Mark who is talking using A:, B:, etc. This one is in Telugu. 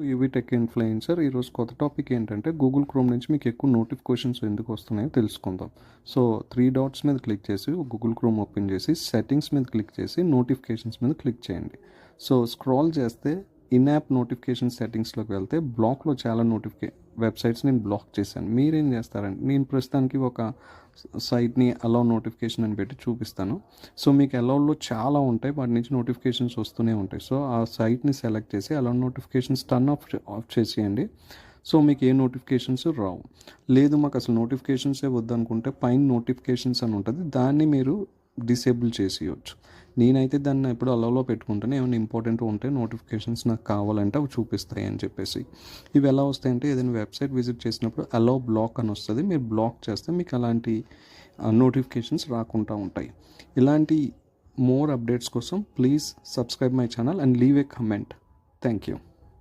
A: యూవీ టెక్ ఇన్ఫ్లుయెన్సర్ ఈరోజు కొత్త టాపిక్ ఏంటంటే గూగుల్ క్రోమ్ నుంచి మీకు ఎక్కువ నోటిఫికేషన్స్ ఎందుకు వస్తున్నాయో తెలుసుకుందాం. సో 3 డాట్స్ మీద క్లిక్ చేసి గూగుల్ క్రోమ్ ఓపెన్ చేసి సెట్టింగ్స్ మీద క్లిక్ చేసి నోటిఫికేషన్స్ మీద క్లిక్ చేయండి. సో స్క్రాల్ చేస్తే ఇన్ యాప్ నోటిఫికేషన్ సెట్టింగ్స్లోకి వెళ్తే బ్లాక్లో చాలా వెబ్సైట్స్ నేను బ్లాక్ చేశాను. మీరేం చేస్తారంటే నేను ప్రస్తుతానికి ఒక సైట్ని అలౌ నోటిఫికేషన్ అని పెట్టి చూపిస్తాను. సో మీకు అలౌలో చాలా ఉంటాయి, వాటి నుంచి నోటిఫికేషన్స్ వస్తూనే ఉంటాయి. సో ఆ సైట్ని సెలెక్ట్ చేసి అలౌ నోటిఫికేషన్స్ టర్న్ ఆఫ్ చేసేయండి. సో మీకు ఏ నోటిఫికేషన్స్ రావు. లేదు మాకు అసలు నోటిఫికేషన్సే వద్దనుకుంటే పైన నోటిఫికేషన్స్ అని ఉంటుంది, దాన్ని మీరు డిసేబుల్ చేసేయచ్చు. నేనైతే దాన్ని ఎప్పుడు అలౌలో పెట్టుకుంటాను. ఏమైనా ఇంపార్టెంట్ ఉంటే నోటిఫికేషన్స్ నాకు కావాలంటే అవి చూపిస్తాయి అని చెప్పేసి. ఇవి ఎలా వస్తాయంటే ఏదైనా వెబ్సైట్ విజిట్ చేసినప్పుడు అలౌ బ్లాక్ అని వస్తుంది. మీరు బ్లాక్ చేస్తే మీకు అలాంటి నోటిఫికేషన్స్ రాకుండా ఉంటాయి. ఇలాంటి మోర్ అప్డేట్స్ కోసం please subscribe my channel and leave a comment. Thank you.